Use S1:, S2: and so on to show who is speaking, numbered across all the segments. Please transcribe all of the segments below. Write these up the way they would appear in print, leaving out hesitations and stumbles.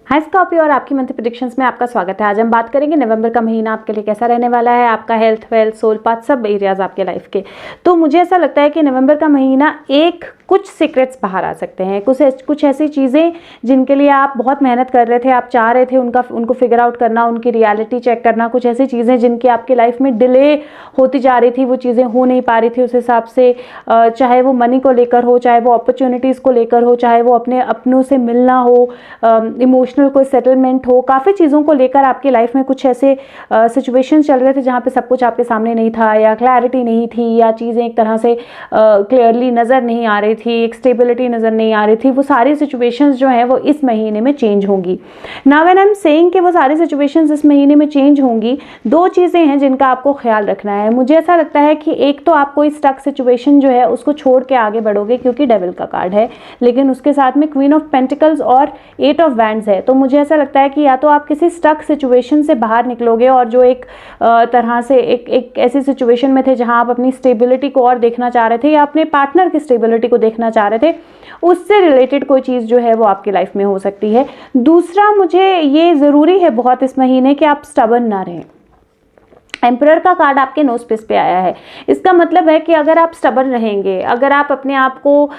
S1: हाय Scorpio और आपकी monthly predictions में आपका स्वागत है। आज हम बात करेंगे नवंबर का महीना आपके लिए कैसा रहने वाला है, आपका हेल्थ, वेल्थ, सोल पाथ, सब एरियाज आपके लाइफ के। तो मुझे ऐसा लगता है कि नवंबर का महीना कुछ सीक्रेट्स बाहर आ सकते हैं, कुछ ऐसी चीज़ें जिनके लिए आप बहुत मेहनत कर रहे थे, आप चाह रहे थे उनको फिगर आउट करना, उनकी रियलिटी चेक करना, कुछ ऐसी चीज़ें जिनकी आपकी लाइफ में डिले होती जा रही थी, वो चीज़ें हो नहीं पा रही थी उस हिसाब से, चाहे वो मनी को लेकर हो, चाहे वो अपॉर्चुनिटीज़ को लेकर हो, चाहे वो अपने अपनों से मिलना हो, इमोशनल कोई सेटलमेंट हो, काफ़ी चीज़ों को लेकर आपकी लाइफ में कुछ ऐसे सिचुएशन चल रहे थे जहाँ पे सब कुछ आपके सामने नहीं था, या क्लैरिटी नहीं थी, या चीज़ें एक तरह से क्लियरली नज़र नहीं आ रही थी, एक स्टेबिलिटी नज़र नहीं आ रही थी। वो सारी सिचुएशंस जो हैं वो इस महीने में चेंज होंगी। Now when I am saying कि वो सारी सिचुएशंस इस महीने में चेंज होंगी, दो चीज़ें हैं जिनका आपको ख्याल रखना है। मुझे ऐसा लगता है कि एक तो आप कोई स्टक सिचुएशन जो है उसको छोड़ के आगे बढ़ोगे, क्योंकि डेविल का कार्ड है, लेकिन उसके साथ में क्वीन ऑफ पेंटिकल्स और 8 ऑफ वैंड्स है। तो मुझे ऐसा लगता है कि या तो आप किसी स्टक सिचुएशन से बाहर निकलोगे, और जो एक तरह से एक ऐसी सिचुएशन में थे जहां आप अपनी स्टेबिलिटी को और देखना चाह रहे थे, या अपने पार्टनर की स्टेबिलिटी को देखना चाह रहे थे, उससे रिलेटेड कोई चीज़ जो है वो आपकी लाइफ में हो सकती है। दूसरा, मुझे ये ज़रूरी है बहुत इस महीने कि आप स्टबर्न ना रहें। एम्परर का कार्ड आपके नो स्पेस पे आया है। इसका मतलब है कि अगर आप स्टबर्न रहेंगे, अगर आप अपने आप को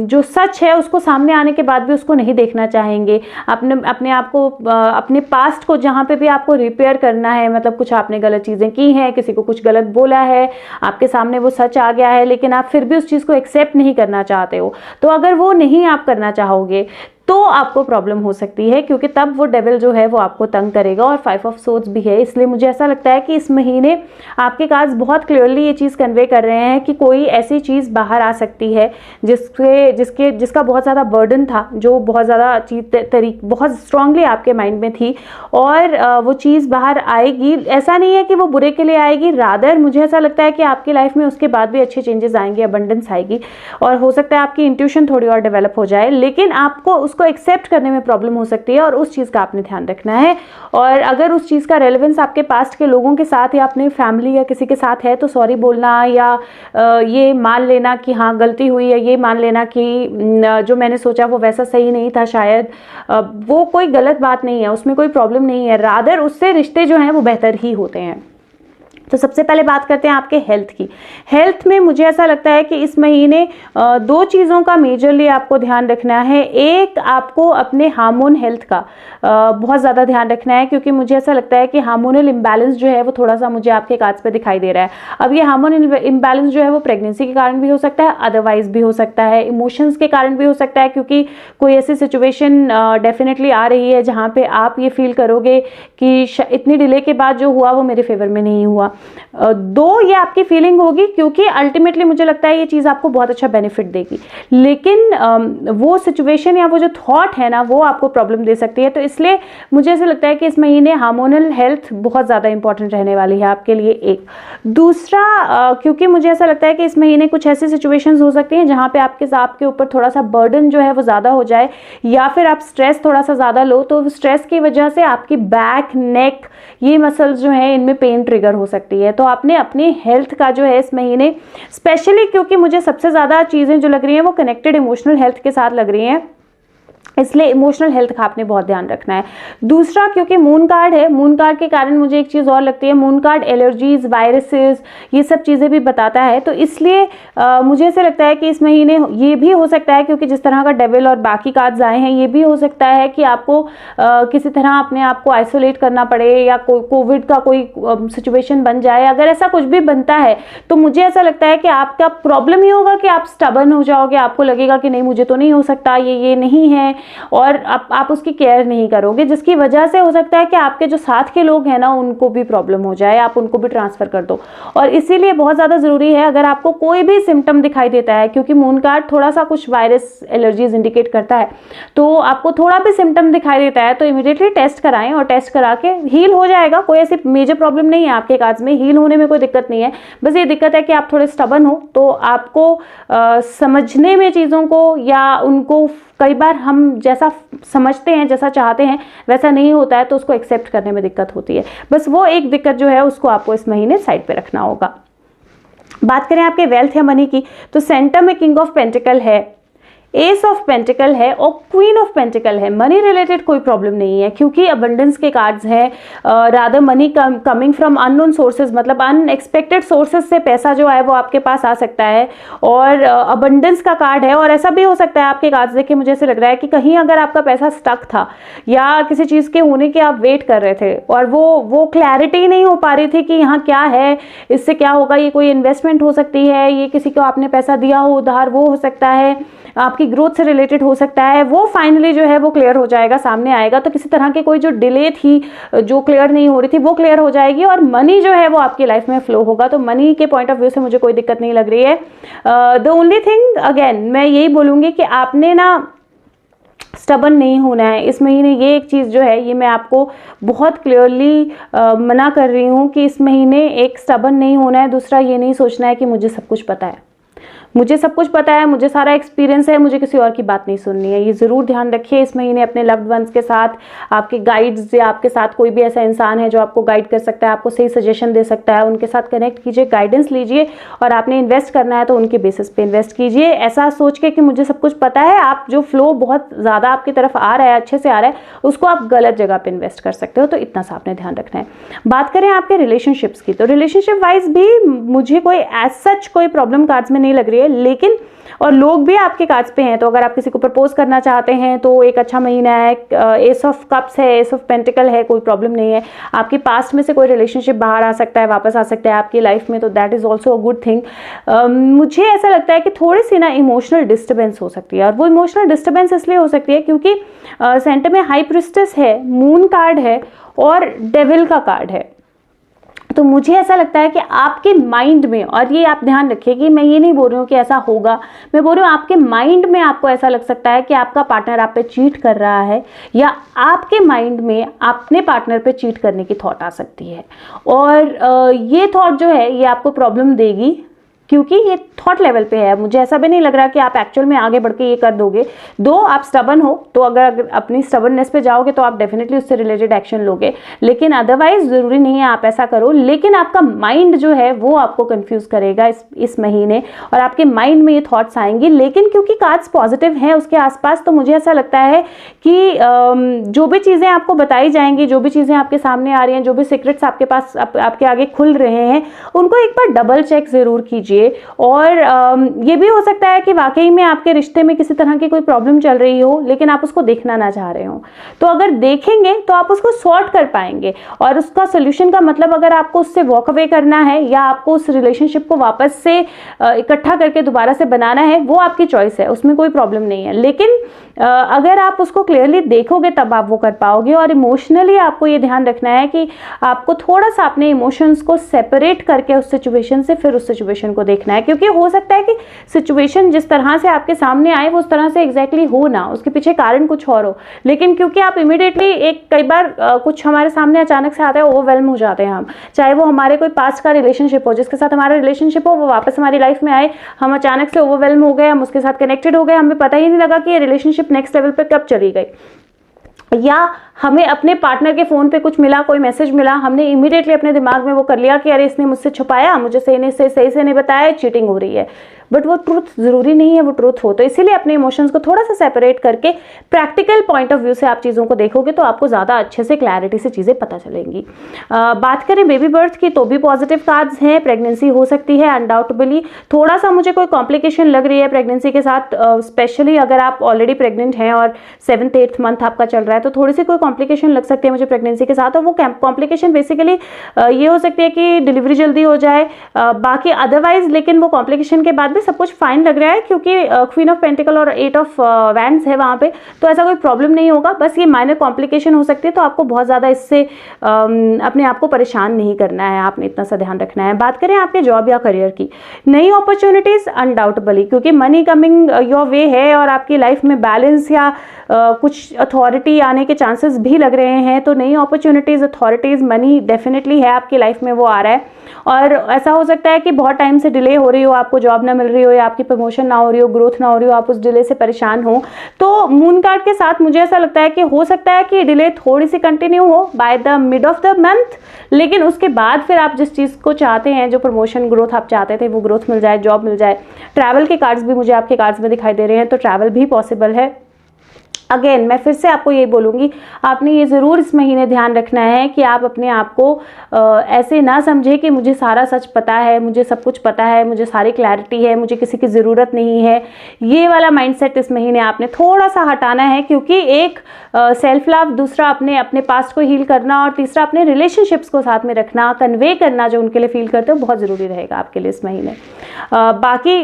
S1: जो सच है उसको सामने आने के बाद भी उसको नहीं देखना चाहेंगे, अपने आप को अपने पास्ट को जहाँ पे भी आपको रिपेयर करना है, मतलब कुछ आपने गलत चीज़ें की हैं, किसी को कुछ गलत बोला है, आपके सामने वो सच आ गया है, लेकिन आप फिर भी उस चीज़ को एक्सेप्ट नहीं करना चाहते हो, तो अगर वो नहीं आप करना चाहोगे तो आपको प्रॉब्लम हो सकती है, क्योंकि तब वो डेविल जो है वो आपको तंग करेगा। और 5 ऑफ सोर्ड्स भी है। इसलिए मुझे ऐसा लगता है कि इस महीने आपके कार्ड्स बहुत क्लियरली ये चीज़ कन्वे कर रहे हैं कि कोई ऐसी चीज़ बाहर आ सकती है जिसका बहुत ज़्यादा बर्डन था, जो बहुत ज़्यादा बहुत स्ट्रांगली आपके माइंड में थी, और वो चीज़ बाहर आएगी। ऐसा नहीं है कि वो बुरे के लिए आएगी, रादर मुझे ऐसा लगता है कि आपकी लाइफ में उसके बाद भी अच्छे चेंजेस आएंगे, अबंडेंस आएगी, और हो सकता है आपकी इंट्यूशन थोड़ी और डेवलप हो जाए, लेकिन आपको उसको एक्सेप्ट करने में प्रॉब्लम हो सकती है, और उस चीज़ का आपने ध्यान रखना है। और अगर उस चीज़ का रेलेवेंस आपके पास्ट के लोगों के साथ या अपने फैमिली या किसी के साथ है, तो सॉरी बोलना, या ये मान लेना कि हाँ गलती हुई है, ये मान लेना कि जो मैंने सोचा वो वैसा सही नहीं था शायद, वो कोई गलत बात नहीं है, उसमें कोई प्रॉब्लम नहीं है, रादर उससे रिश्ते जो हैं वो बेहतर ही होते हैं। तो सबसे पहले बात करते हैं आपके हेल्थ की। हेल्थ में मुझे ऐसा लगता है कि इस महीने दो चीज़ों का मेजरली आपको ध्यान रखना है। एक, आपको अपने हार्मोन हेल्थ का बहुत ज़्यादा ध्यान रखना है, क्योंकि मुझे ऐसा लगता है कि हार्मोनल इम्बैलेंस जो है वो थोड़ा सा मुझे आपके कार्ड्स पे दिखाई दे रहा है। अब ये हार्मोन इम्बैलेंस जो है वो प्रेगनेंसी के कारण भी हो सकता है, अदरवाइज भी हो सकता है, इमोशंस के कारण भी हो सकता है, क्योंकि कोई ऐसी सिचुएशन डेफिनेटली आ रही है जहाँ पे आप ये फील करोगे कि इतनी डिले के बाद जो हुआ वो मेरे फेवर में नहीं हुआ। दो, ये आपकी फीलिंग होगी, क्योंकि अल्टीमेटली मुझे लगता है ये चीज़ आपको बहुत अच्छा बेनिफिट देगी, लेकिन वो सिचुएशन या वो जो थॉट है ना वो आपको प्रॉब्लम दे सकती है। तो इसलिए मुझे ऐसा लगता है कि इस महीने हार्मोनल हेल्थ बहुत ज़्यादा इंपॉर्टेंट रहने वाली है आपके लिए। एक दूसरा, क्योंकि मुझे ऐसा लगता है कि इस महीने कुछ ऐसी सिचुएशंस हो सकती हैं जहाँ पे आपके ऊपर थोड़ा सा बर्डन जो है वो ज़्यादा हो जाए, या फिर आप स्ट्रेस थोड़ा सा ज़्यादा लो, तो स्ट्रेस की वजह से आपकी बैक, नेक, ये मसल्स जो हैं इनमें पेन ट्रिगर हो सकती है। तो आपने अपनी हेल्थ का जो है इस महीने स्पेशली, क्योंकि मुझे सबसे ज़्यादा चीज़ें जो लग रही हैं वो कनेक्टेड इमोशनल हेल्थ के साथ लग रही हैं, इसलिए इमोशनल हेल्थ का आपने बहुत ध्यान रखना है। दूसरा, क्योंकि मून कार्ड है, मून कार्ड के कारण मुझे एक चीज़ और लगती है, मून कार्ड एलर्जीज, वायरसेस, ये सब चीज़ें भी बताता है। तो इसलिए मुझे ऐसे लगता है कि इस महीने ये भी हो सकता है, क्योंकि जिस तरह का डेविल और बाकी कार्ड्स आए हैं, ये भी हो सकता है कि आपको किसी तरह अपने आप को आइसोलेट करना पड़े, या कोविड का कोई सिचुएशन बन जाए। अगर ऐसा कुछ भी बनता है तो मुझे ऐसा लगता है कि आपका प्रॉब्लम ये होगा कि आप स्टबर्न हो जाओगे, आपको लगेगा कि नहीं मुझे तो नहीं हो सकता, ये नहीं है, और आप उसकी केयर नहीं करोगे, जिसकी वजह से हो सकता है कि आपके जो साथ के लोग हैं ना उनको भी प्रॉब्लम हो जाए, आप उनको भी ट्रांसफर कर दो। और इसीलिए बहुत ज़्यादा ज़रूरी है, अगर आपको कोई भी सिम्टम दिखाई देता है, क्योंकि मून कार्ड थोड़ा सा कुछ वायरस एलर्जीज इंडिकेट करता है, तो आपको थोड़ा भी सिम्टम दिखाई देता है तो इमीडिएटली टेस्ट कराएं, और टेस्ट करा के हील हो जाएगा। कोई ऐसी मेजर प्रॉब्लम नहीं है आपके कार्ड्स में, हील होने में कोई दिक्कत नहीं है, बस ये दिक्कत है कि आप थोड़े स्टबर्न हो, तो आपको समझने में चीज़ों को, या उनको कई बार हम जैसा समझते हैं, जैसा चाहते हैं वैसा नहीं होता है, तो उसको एक्सेप्ट करने में दिक्कत होती है। बस वो एक दिक्कत जो है उसको आपको इस महीने साइड पे रखना होगा। बात करें आपके वेल्थ या मनी की, तो सेंटर में किंग ऑफ पेंटिकल है, एस ऑफ पेंटिकल है और क्वीन ऑफ पेंटिकल है। मनी रिलेटेड कोई प्रॉब्लम नहीं है क्योंकि अबंडेंस के कार्ड्स हैं, rather money coming from unknown sources, मतलब अनएक्सपेक्टेड सोर्सेज से पैसा जो है वो आपके पास आ सकता है, और अबंडेंस का कार्ड है। और ऐसा भी हो सकता है आपके कार्ड्स देख के मुझे ऐसे लग रहा है कि कहीं अगर आपका पैसा स्टक था या किसी चीज के होने के आप वेट कर रहे थे और वो क्लैरिटी नहीं हो पा रही थी कि यहाँ क्या है, इससे क्या होगा, ये कोई इन्वेस्टमेंट हो सकती है, ये किसी को आपने पैसा दिया हो उधार, वो हो सकता है, आपकी ग्रोथ से रिलेटेड हो सकता है, वो फाइनली जो है वो क्लियर हो जाएगा, सामने आएगा। तो किसी तरह की कोई जो डिले थी, जो क्लियर नहीं हो रही थी, वो क्लियर हो जाएगी और मनी जो है वो आपकी लाइफ में फ्लो होगा। तो मनी के पॉइंट ऑफ व्यू से मुझे कोई दिक्कत नहीं लग रही है। द ओनली थिंग अगेन मैं यही बोलूंगी कि आपने ना स्टबन नहीं होना है इस महीने। ये एक चीज़ जो है ये मैं आपको बहुत क्लियरली मना कर रही हूँ कि इस महीने एक स्टबन नहीं होना है। दूसरा ये नहीं सोचना है कि मुझे सब कुछ पता है, मुझे सब कुछ पता है, मुझे सारा एक्सपीरियंस है, मुझे किसी और की बात नहीं सुननी है। ये ज़रूर ध्यान रखिए इस महीने अपने लव्ड वंस के साथ, आपके गाइड्स या आपके साथ कोई भी ऐसा इंसान है जो आपको गाइड कर सकता है, आपको सही सजेशन दे सकता है, उनके साथ कनेक्ट कीजिए, गाइडेंस लीजिए। और आपने इन्वेस्ट करना है तो उनके बेसिस पे इन्वेस्ट कीजिए। ऐसा सोच के कि मुझे सब कुछ पता है, आप जो फ्लो बहुत ज़्यादा आपकी तरफ आ रहा है, अच्छे से आ रहा है, उसको आप गलत जगह पर इन्वेस्ट कर सकते हो। तो इतना सा आपने ध्यान रखना है। बात करें आपके रिलेशनशिप्स की, तो रिलेशनशिप वाइज भी मुझे कोई एज सच कोई प्रॉब्लम कार्ड्स में नहीं लग रही है, लेकिन और लोग भी आपके कार्ड्स पे हैं। तो अगर आप किसी को प्रपोज करना चाहते हैं तो एक अच्छा महीना है। एस ऑफ कप्स है, एस ऑफ पेंटिकल है, कोई प्रॉब्लम नहीं है। आपके पास्ट में से कोई रिलेशनशिप बाहर आ सकता है, वापस आ सकता है आपकी लाइफ में, तो that is also a good thing. मुझे ऐसा लगता है कि थोड़ी सी ना इमोशनल डिस्टर्बेंस हो सकती है, और वो इमोशनल डिस्टर्बेंस इसलिए हो सकती है क्योंकि सेंटर में हाई प्रिस्टेस है, मून कार्ड है और डेविल का कार्ड है। तो मुझे ऐसा लगता है कि आपके माइंड में, और ये आप ध्यान रखिए कि मैं ये नहीं बोल रही हूँ कि ऐसा होगा, मैं बोल रही हूँ आपके माइंड में आपको ऐसा लग सकता है कि आपका पार्टनर आप पे चीट कर रहा है, या आपके माइंड में अपने पार्टनर पे चीट करने की थॉट आ सकती है। और ये थॉट जो है ये आपको प्रॉब्लम देगी क्योंकि ये थॉट लेवल पे है। मुझे ऐसा भी नहीं लग रहा कि आप एक्चुअल में आगे बढ़ के ये कर दोगे। दो आप स्टबन हो, तो अगर अपनी स्टबननेस पे जाओगे तो आप डेफिनेटली उससे रिलेटेड एक्शन लोगे, लेकिन अदरवाइज जरूरी नहीं है आप ऐसा करो। लेकिन आपका माइंड जो है वो आपको कंफ्यूज करेगा इस महीने, और आपके माइंड में ये थॉट्स आएंगे। लेकिन क्योंकि कार्ड्स पॉजिटिव हैं उसके आसपास, तो मुझे ऐसा लगता है कि जो भी चीजें आपको बताई जाएंगी, जो भी चीजें आपके सामने आ रही हैं, जो भी सीक्रेट्स आपके पास आपके आगे खुल रहे हैं, उनको एक बार डबल चेक जरूर कीजिए। और ये भी हो सकता है कि वाकई में आपके रिश्ते में किसी तरह की कोई प्रॉब्लम चल रही हो, लेकिन आप उसको देखना ना चाह रहे हो। तो अगर देखेंगे तो आप उसको सॉर्ट कर पाएंगे, और उसका सोल्यूशन का मतलब अगर आपको उससे वॉक अवे करना है या आपको उस रिलेशनशिप को वापस से इकट्ठा करके दोबारा से बनाना है, वो आपकी चॉइस है, उसमें कोई प्रॉब्लम नहीं है। लेकिन अगर आप उसको क्लियरली देखोगे तब आप वो कर पाओगे। और इमोशनली आपको ये ध्यान रखना है कि आपको थोड़ा सा अपने इमोशंस को सेपरेट करके उस सिचुएशन से फिर उस सिचुएशन को देखना है, क्योंकि हो सकता है कि सिचुएशन जिस तरह से आपके सामने आए वो उस तरह से एग्जैक्टली हो ना, उसके पीछे कारण कुछ और हो। लेकिन क्योंकि आप इमीडिएटली कई बार कुछ हमारे सामने अचानक से आता है, ओवरवेल्म हो जाते हैं हम, चाहे वो हमारे कोई पास्ट का रिलेशनशिप हो, जिसके साथ हमारा रिलेशनशिप हो, वो वापस हमारी लाइफ में आए, हम अचानक से ओवरवेल्म हो गए, हम उसके साथ कनेक्टेड हो गए, हमें पता ही नहीं लगा कि ये रिलेशनशिप नेक्स्ट लेवल पे कब चली गई। या हमें अपने पार्टनर के फोन पे कुछ मिला, कोई मैसेज मिला, हमने इमीडिएटली अपने दिमाग में वो कर लिया कि अरे इसने मुझसे छुपाया, मुझे सही से नहीं बताया, चीटिंग हो रही है। बट वो ट्रूथ जरूरी नहीं है वो ट्रूथ हो। तो इसीलिए अपने इमोशंस को थोड़ा सा सेपरेट करके प्रैक्टिकल पॉइंट ऑफ व्यू से आप चीज़ों को देखोगे तो आपको ज़्यादा अच्छे से क्लैरिटी से चीज़ें पता चलेंगी। बात करें बेबी बर्थ की, तो भी पॉजिटिव कार्ड्स हैं। प्रेगनेंसी हो सकती है अनडाउटेबली। थोड़ा सा मुझे कोई कॉम्प्लिकेशन लग रही है प्रेगनेंसी के साथ, स्पेशली अगर आप ऑलरेडी प्रेग्नेंट हैं और 7th 8th मंथ आपका चल रहा है, तो थोड़ी सी कोई कॉम्प्लिकेशन लग सकती है मुझे प्रेगनेंसी के साथ। और वो कॉम्प्लिकेशन बेसिकली ये हो सकती है कि डिलीवरी जल्दी हो जाए, बाकी अदरवाइज लेकिन वो कॉम्प्लिकेशन के बाद सब कुछ फाइन लग रहा है, क्योंकि क्वीन ऑफ पेंटिकल और 8 ऑफ वैंड्स है वहां पे, तो ऐसा कोई प्रॉब्लम नहीं होगा। बस ये माइनर कॉम्प्लिकेशन हो सकती है, तो आपको बहुत ज्यादा इससे अपने आप को परेशान नहीं करना है, आपने इतना सा ध्यान रखना है। बात करें आपके जॉब या करियर की, नई अपॉर्चुनिटीज अनडाउटेबली, क्योंकि मनी कमिंग योर वे है और आपकी लाइफ में बैलेंस या कुछ अथॉरिटी आने के चांसेस भी लग रहे हैं। तो नई अपॉर्चुनिटीज, अथॉरिटीज, मनी डेफिनेटली है आपकी लाइफ में, वो आ रहा है। और ऐसा हो सकता है कि बहुत टाइम से डिले हो रही हो, आपको जॉब ना मिल रही हो या आपकी प्रमोशन ना हो रही हो, ग्रोथ ना हो रही हो, आप उस डिले से परेशान हो, तो मून कार्ड के साथ मुझे ऐसा लगता है कि हो सकता है कि डिले थोड़ी सी कंटिन्यू हो by the mid of the month, लेकिन उसके बाद फिर आप जिस चीज़ को चाहते हैं, जो प्रमोशन ग्रोथ आप चाहते थे, वो ग्रोथ मिल जाए, जॉब मिल जाए। ट्रैवल के कार्ड्स भी मुझे आपके कार्ड्स में दिखाई दे रहे हैं, तो ट्रैवल भी पॉसिबल है। अगेन मैं फिर से आपको ये बोलूँगी, आपने ये ज़रूर इस महीने ध्यान रखना है कि आप अपने आप को ऐसे ना समझे कि मुझे सारा सच पता है, मुझे सब कुछ पता है, मुझे सारी क्लैरिटी है, मुझे किसी की ज़रूरत नहीं है। ये वाला माइंडसेट इस महीने आपने थोड़ा सा हटाना है, क्योंकि एक सेल्फ लव, दूसरा अपने पास्ट को हील करना, और तीसरा अपने रिलेशनशिप्स को साथ में रखना, कन्वे करना जो उनके लिए फील करते हो, बहुत ज़रूरी रहेगा आपके लिए इस महीने। बाकी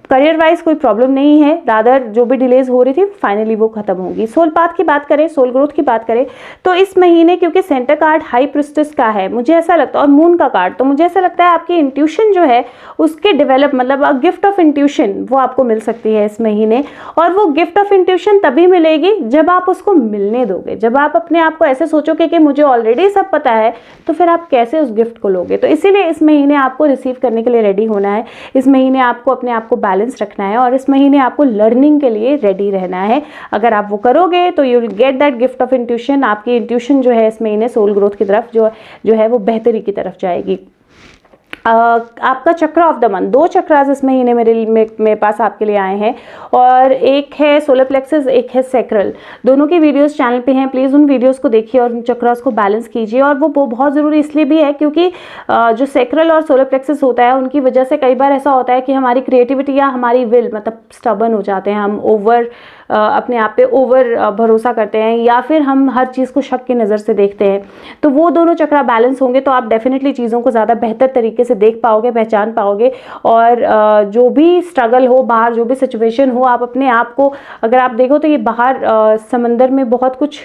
S1: करियर वाइज कोई प्रॉब्लम नहीं है, रादर जो भी डिलेज हो रही थी फाइनली वो खत्म होगी। सोल पाथ की बात करें, सोल ग्रोथ की बात करें, तो इस महीने क्योंकि सेंटर कार्ड हाई प्रिस्टेस का है, मुझे ऐसा लगता है, और मून का कार्ड, तो मुझे ऐसा लगता है आपकी इंट्यूशन जो है उसके डेवलप, मतलब गिफ्ट ऑफ इंट्यूशन वो आपको मिल सकती है इस महीने। और वो गिफ्ट ऑफ इंट्यूशन तभी मिलेगी जब आप उसको मिलने दोगे, जब आप अपने आप को ऐसे सोचोगे कि मुझे ऑलरेडी सब पता है, तो फिर आप कैसे उस गिफ्ट को लोगे। तो इसीलिए इस महीने आपको रिसीव करने के लिए रेडी होना है, इस महीने आपको अपने आप को बैलेंस रखना है, और इस महीने आपको लर्निंग के लिए रेडी रहना है। अगर आप वो करोगे तो you will get that gift of intuition. आपकी इंट्यूशन जो है इस महीने सोल ग्रोथ की तरफ जो है वो बेहतरी की तरफ जाएगी। आपका चक्र ऑफ द मंथ, 2 चक्रास इस महीने मेरे पास आपके लिए आए हैं, और एक है सोलर प्लेक्सस, एक है सैक्रल। दोनों की वीडियोस चैनल पे हैं, प्लीज़ उन वीडियोस को देखिए और उन चक्रास को बैलेंस कीजिए। और वो बहुत ज़रूरी इसलिए भी है क्योंकि जो सैक्रल और सोलर प्लेक्सस होता है, उनकी वजह से कई बार ऐसा होता है कि हमारी क्रिएटिविटी या हमारी विल, मतलब स्टबर्न हो जाते हैं, हम अपने आप पे ओवर भरोसा करते हैं, या फिर हम हर चीज़ को शक की नज़र से देखते हैं। तो वो दोनों चक्रा बैलेंस होंगे तो आप डेफिनेटली चीज़ों को ज़्यादा बेहतर तरीके से देख पाओगे, पहचान पाओगे, और जो भी स्ट्रगल हो बाहर, जो भी सिचुएशन हो, आप अपने आप को, अगर आप देखो तो ये बाहर समंदर में बहुत कुछ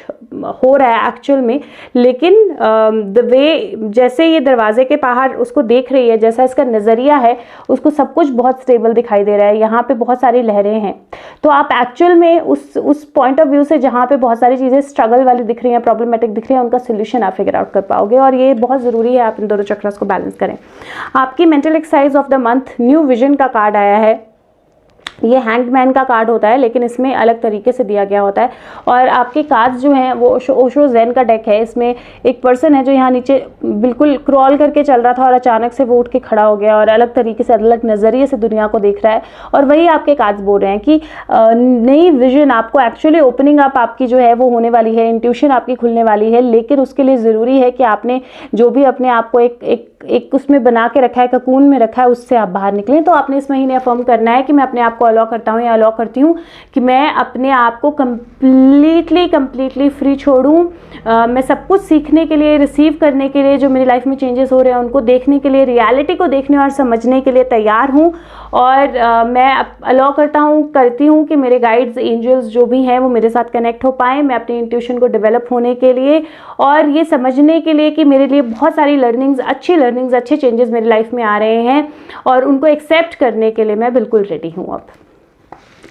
S1: हो रहा है एक्चुअल में, लेकिन द वे जैसे ये दरवाजे के बाहर उसको देख रही है, जैसा इसका नज़रिया है, उसको सब कुछ बहुत स्टेबल दिखाई दे रहा है, यहाँ पे बहुत सारी लहरें हैं। तो आप एक्चुअल में उस पॉइंट ऑफ व्यू से जहाँ पे बहुत सारी चीज़ें स्ट्रगल वाली दिख रही हैं, प्रॉब्लमेटिक दिख रही हैं, उनका सोल्यूशन आप फिगर आउट कर पाओगे, और ये बहुत ज़रूरी है आप इन दोनों चक्रास को बैलेंस करें। आपकी mental exercise of the month new vision का कार्ड आया है। ये हैंगमैन का कार्ड होता है, लेकिन इसमें अलग तरीके से दिया गया होता है, और आपके कार्ड्स जो हैं वो ओशो ज़ेन का डेक है। इसमें एक पर्सन है जो यहाँ नीचे बिल्कुल क्रॉल करके चल रहा था और अचानक से वो उठ के खड़ा हो गया और अलग तरीके से, अलग नज़रिए से दुनिया को देख रहा है, और वही आपके कार्ड्स बोल रहे हैं कि नई विजन आपको एक्चुअली ओपनिंग अप आपकी जो है वो होने वाली है, इंट्यूशन आपकी खुलने वाली है, लेकिन उसके लिए ज़रूरी है कि आपने जो भी अपने आप को एक उसमें बना के रखा है, ककून में रखा है, उससे आप बाहर निकलें। तो आपने इस महीने अफर्म करना है कि मैं अपने आप को अलाउ करता हूँ या अलाउ करती हूँ कि मैं अपने आप को कंप्लीटली फ्री छोड़ूँ। मैं सब कुछ सीखने के लिए, रिसीव करने के लिए, जो मेरी लाइफ में चेंजेस हो रहे हैं उनको देखने के लिए, रियलिटी को देखने और समझने के लिए तैयार हूँ, और मैं अलाउ करती हूँ कि मेरे गाइड्स, एंजल्स जो भी हैं वो मेरे साथ कनेक्ट हो पाएँ, मैं अपनी इंट्यूशन को डेवलप होने के लिए और ये समझने के लिए कि मेरे लिए बहुत सारी अच्छे चेंजेस मेरी लाइफ में आ रहे हैं, और उनको एक्सेप्ट करने के लिए मैं बिल्कुल रेडी हूँ। अब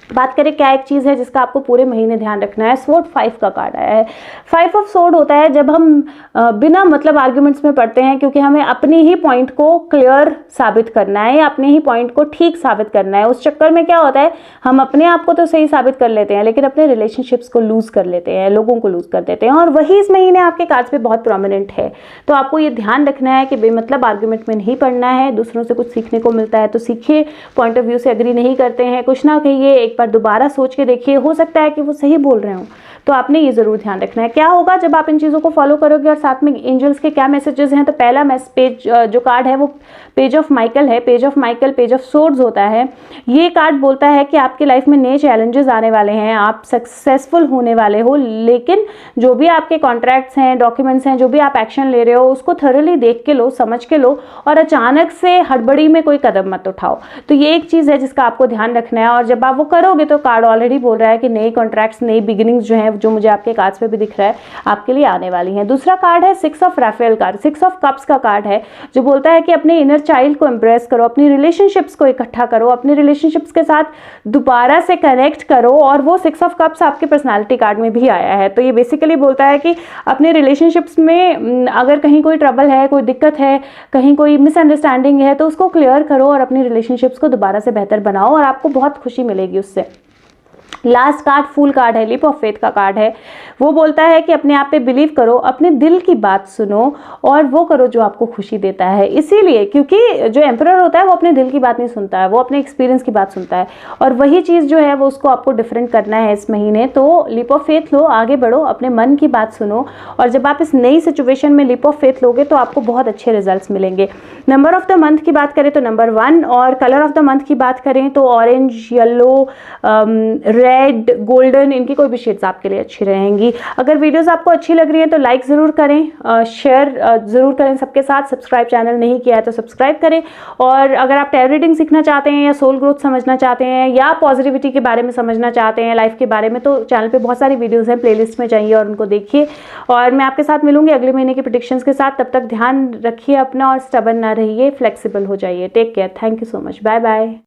S1: बात करें क्या एक चीज़ है जिसका आपको पूरे महीने ध्यान रखना है। स्वॉर्ड 5 का कार्ड आया है। 5 ऑफ स्वॉर्ड होता है जब हम बिना मतलब आर्ग्यूमेंट्स में पढ़ते हैं, क्योंकि हमें अपने ही पॉइंट को क्लियर साबित करना है या अपने ही पॉइंट को ठीक साबित करना है। उस चक्कर में क्या होता है, हम अपने आप को तो सही साबित कर लेते हैं, लेकिन अपने रिलेशनशिप्स को लूज कर लेते हैं, लोगों को लूज कर देते हैं, और वही इस महीने आपके कार्ड्स पे बहुत प्रोमिनेंट है। तो आपको ये ध्यान रखना है कि बेमतलब आर्ग्यूमेंट में नहीं पढ़ना है। दूसरों से कुछ सीखने को मिलता है तो सीखिए, पॉइंट ऑफ व्यू से एग्री नहीं करते हैं कुछ ना कहिए, एक बार दोबारा सोच के देखिए, हो सकता है कि वो सही बोल रहे हो। तो आपने ये जरूर ध्यान रखना है। क्या होगा जब आप इन चीज़ों को फॉलो करोगे, और साथ में एंजल्स के क्या मैसेजेस हैं। तो पहला पेज जो कार्ड है वो पेज ऑफ माइकल है। Page of Michael page of swords होता है। ये कार्ड बोलता है कि आपके लाइफ में नए चैलेंजेस आने वाले हैं, आप सक्सेसफुल होने वाले हो, लेकिन जो भी आपके कॉन्ट्रैक्ट्स हैं, डॉक्यूमेंट्स हैं, जो भी आप एक्शन ले रहे हो, उसको थॉरली देख के लो, समझ के लो, और अचानक से हड़बड़ी में कोई कदम मत उठाओ। तो ये एक चीज़ है जिसका आपको ध्यान रखना है, और जब आप वो करोगे तो कार्ड ऑलरेडी बोल रहा है कि नए कॉन्ट्रैक्ट्स, नई बिगिनिंग्स जो हैं है, जो मुझे आपके कार्ड्स पे भी दिख रहा है, आपके लिए आने वाली हैं। दूसरा कार्ड है 6 ऑफ राफेल कार्ड। 6 ऑफ कप्स का कार्ड है, जो बोलता है कि अपने इनर चाइल्ड को एम्ब्रेस करो, अपनी रिलेशनशिप्स को इकट्ठा करो, अपने रिलेशनशिप्स के साथ दोबारा से कनेक्ट करो। और वो 6 ऑफ कप्स आपके पर्सनालिटी कार्ड में भी आया है। तो ये बेसिकली बोलता है कि अपने रिलेशनशिप्स में अगर कहीं कोई ट्रबल है, कोई दिक्कत है, कहीं कोई मिसअंडरस्टैंडिंग है, तो उसको क्लियर करो और अपनी रिलेशनशिप्स को दोबारा से बेहतर बनाओ और आपको बहुत खुशी मिलेगी उससे। लास्ट कार्ड फूल कार्ड है, लीप ऑफ फेथ का कार्ड है। वो बोलता है कि अपने आप पे बिलीव करो, अपने दिल की बात सुनो और वो करो जो आपको खुशी देता है। इसीलिए क्योंकि जो एम्परर होता है वो अपने दिल की बात नहीं सुनता है, वो अपने एक्सपीरियंस की बात सुनता है, और वही चीज़ जो है वो उसको आपको डिफरेंट करना है इस महीने। तो लीप ऑफ फेथ लो, आगे बढ़ो, अपने मन की बात सुनो, और जब आप इस नई सिचुएशन में लीप ऑफ फेथ लोगे तो आपको बहुत अच्छे रिजल्ट्स मिलेंगे। नंबर ऑफ द मंथ की बात करें तो नंबर 1, और कलर ऑफ द मंथ की बात करें तो ऑरेंज, येलो, रेड, गोल्डन, इनकी कोई भी शेड्स आपके लिए अच्छी रहेंगी। अगर वीडियोस आपको अच्छी लग रही है तो लाइक ज़रूर करें, शेयर ज़रूर करें सबके साथ। सब्सक्राइब चैनल नहीं किया है तो सब्सक्राइब करें। और अगर आप टैरो रीडिंग सीखना चाहते हैं या सोल ग्रोथ समझना चाहते हैं या पॉजिटिविटी के बारे में समझना चाहते हैं, लाइफ के बारे में, तो चैनल पे बहुत सारी वीडियोज़ हैं, प्लेलिस्ट में जाइए और उनको देखिए। और मैं आपके साथ मिलूंगी अगले महीने की प्रेडिक्शंस के साथ। तब तक ध्यान रखिए अपना और स्टबर्न ना रहिए, फ्लेक्सिबल हो जाइए। Take care, thank you so much, bye bye.